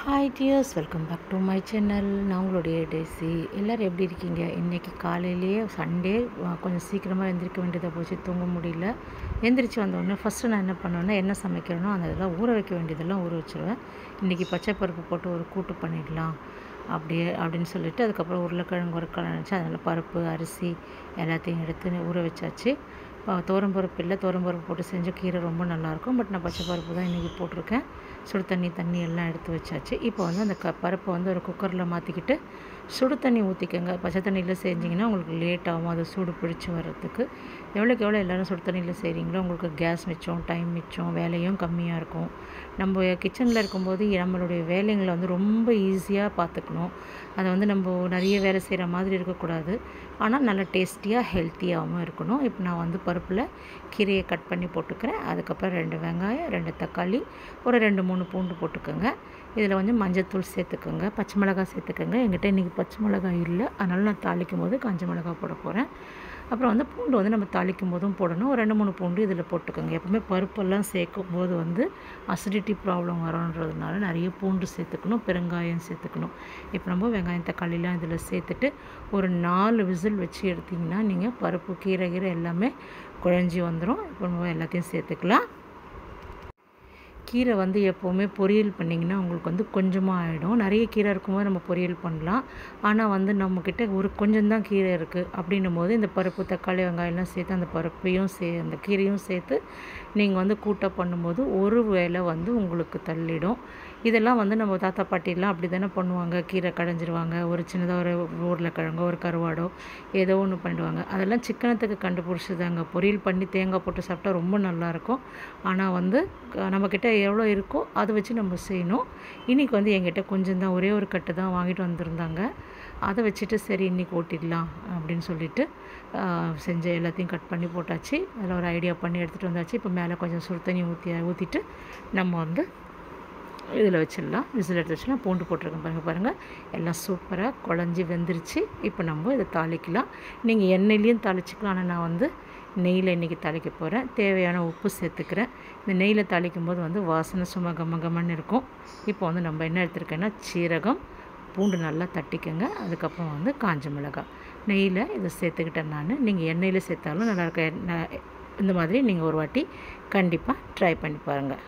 Hi dears, welcome back to my channel. நான் உங்களுடைய daisy. எல்லோரும் எப்படி இருக்கீங்க? இன்றைக்கி காலையிலேயே சண்டே கொஞ்சம் சீக்கிரமாக எந்திரிக்க வேண்டியதை போச்சு, தூங்க முடியல. எந்திரிச்சு வந்தோடனே ஃபஸ்ட்டு நான் என்ன பண்ணுவேன்னா, என்ன சமைக்கிறேனோ அந்த இதெல்லாம் ஊற வைக்க வேண்டியதெல்லாம் ஊற வச்சுருவேன். இன்றைக்கி பச்சை பருப்பு போட்டு ஒரு கூட்டு பண்ணிடலாம் அப்படின்னு சொல்லிவிட்டு, அதுக்கப்புறம் உருளைக்கிழங்கு ஒருக்கலாம் நினச்சி அதனால் பருப்பு, அரிசி எல்லாத்தையும் எடுத்து ஊற வச்சாச்சு. துவரம்பருப்பு இல்லை, துவரம்பருப்பு போட்டு செஞ்ச கீரை ரொம்ப நல்லாயிருக்கும். பட் நான் பச்சை பருப்பு தான் இன்றைக்கி போட்டிருக்கேன். சுடு தண்ணி எல்லாம் எடுத்து வச்சாச்சு. இப்போ வந்து அந்த பருப்பை வந்து ஒரு குக்கரில் மாற்றிக்கிட்டு சுடு தண்ணி ஊற்றிக்கோங்க. பச்சை தண்ணியில் செஞ்சிங்கன்னா உங்களுக்கு லேட் ஆகும் அது சூடு பிடிச்சி வர்றதுக்கு. எவ்வளோக்கு எவ்வளோ எல்லோரும் சுடு தண்ணியில் செய்கிறீங்களோ உங்களுக்கு கேஸ் மிச்சம், டைம் மிச்சம், வேலையும் கம்மியாக இருக்கும். நம்ம கிச்சனில் இருக்கும்போது நம்மளுடைய வேலைங்களை வந்து ரொம்ப ஈஸியாக பார்த்துக்கணும். அதை வந்து நம்ம நிறைய வேலை செய்கிற மாதிரி இருக்கக்கூடாது. ஆனால் நல்லா டேஸ்டியாக ஹெல்த்தியாகவும் இருக்கணும். இப்போ நான் வந்து பருப்பில் கீரையை கட் பண்ணி போட்டுக்கிறேன். அதுக்கப்புறம் 2 வெங்காயம், 2 தக்காளி, ஒரு 2-3 பூண்டு போட்டுக்கோங்க. இதில் கொஞ்சம் மஞ்சள்தூள் சேர்த்துக்கோங்க, பச்சை மிளகாய் சேர்த்துக்கோங்க. என்கிட்ட இன்றைக்கி பச்சை மிளகாய் இல்லை, அதனால் நான் தாளிக்கும் போது காஞ்ச மிளகாய் போட போகிறேன். அப்புறம் வந்து பூண்டு வந்து நம்ம தாளிக்கும் போதும் போடணும். ஒரு 2-3 பூண்டு இதில் போட்டுக்கோங்க. எப்பவுமே பருப்பெல்லாம் சேர்க்கும் போது வந்து அசிடிட்டி ப்ராப்ளம் வரும்ன்றதுனால நிறைய பூண்டு சேர்த்துக்கணும், பெருங்காயம் சேர்த்துக்கணும். இப்போ நம்ம வெங்காயம் தக்காளிலாம் இதில் சேர்த்துட்டு ஒரு 4 விசில் வச்சு எடுத்திங்கன்னா நீங்கள் பருப்பு கீரை எல்லாமே குழஞ்சி வந்துடும். இப்போ நம்ம எல்லாத்தையும் சேர்த்துக்கலாம். கீரை வந்து எப்போவுமே பொரியல் பண்ணிங்கன்னா உங்களுக்கு வந்து கொஞ்சமாக ஆகிடும். நிறைய கீரை இருக்கும்போது நம்ம பொரியல் பண்ணலாம். ஆனால் வந்து நம்மக்கிட்ட ஒரு கொஞ்சம் தான் கீரை இருக்குது அப்படின்னும் போது இந்த பருப்பு, தக்காளி, வெங்காயம்லாம் சேர்த்து அந்த பருப்பையும் அந்த கீரையும் சேர்த்து நீங்கள் வந்து கூட்டாக பண்ணும்போது ஒரு வேளை வந்து உங்களுக்கு தள்ளிடும். இதெல்லாம் வந்து நம்ம தாத்தா பாட்டிலாம் அப்படி தானே பண்ணுவாங்க. கீரை கடைஞ்சிருவாங்க, ஒரு சின்னதாக ஒரு உருளைக்கிழங்கோ ஒரு கருவாடோ ஏதோ ஒன்று பண்ணிடுவாங்க. அதெல்லாம் சிக்கனத்துக்கு கண்டுபிடிச்சதாங்க. பொரியல் பண்ணி தேங்காய் போட்டு சாப்பிட்டா ரொம்ப நல்லாயிருக்கும். ஆனால் வந்து நம்மக்கிட்ட எவ்வளோ இருக்கோ அதை வச்சு நம்ம செய்யணும். இன்றைக்கி வந்து என்கிட்ட கொஞ்சம் தான், ஒரே ஒரு கட்டு தான் வாங்கிட்டு வந்திருந்தாங்க. அதை வச்சுட்டு சரி இன்றைக்கி ஓட்டிடலாம் அப்படின்னு சொல்லிட்டு செஞ்ச எல்லாத்தையும் கட் பண்ணி போட்டாச்சு. அதில் ஒரு ஐடியா பண்ணி எடுத்துகிட்டு வந்தாச்சு. இப்போ மேலே கொஞ்சம் சுடு தண்ணி ஊற்றிட்டு நம்ம வந்து இதில் வச்சிடலாம். விசில் எடுத்து வச்சுலாம் பூண்டு போட்டிருக்கேன் பாருங்கள் எல்லாம் சூப்பராக குழஞ்சி வெந்துருச்சு. இப்போ நம்ம இதை தாளிக்கலாம். நீங்கள் எண்ணெயிலையும் தாளிச்சிக்கலாம், ஆனால் நான் வந்து நெய்யில் இன்றைக்கி தாளிக்க போகிறேன். தேவையான உப்பு சேர்த்துக்கிறேன். இந்த நெய்யில் தாளிக்கும் போது வந்து வாசனை சும்மா கம்மன்னு இருக்கும். இப்போ வந்து நம்ம என்ன எடுத்துருக்கேன்னா சீரகம், பூண்டு நல்லா தட்டிக்கங்க. அதுக்கப்புறம் வந்து காஞ்ச மிளகாய் நெய்யில் இதை சேர்த்துக்கிட்டேன் நான். நீங்கள் எண்ணெயில் சேர்த்தாலும் நல்லாயிருக்கும். இந்த மாதிரி நீங்கள் ஒரு வாட்டி கண்டிப்பாக ட்ரை பண்ணி பாருங்கள்.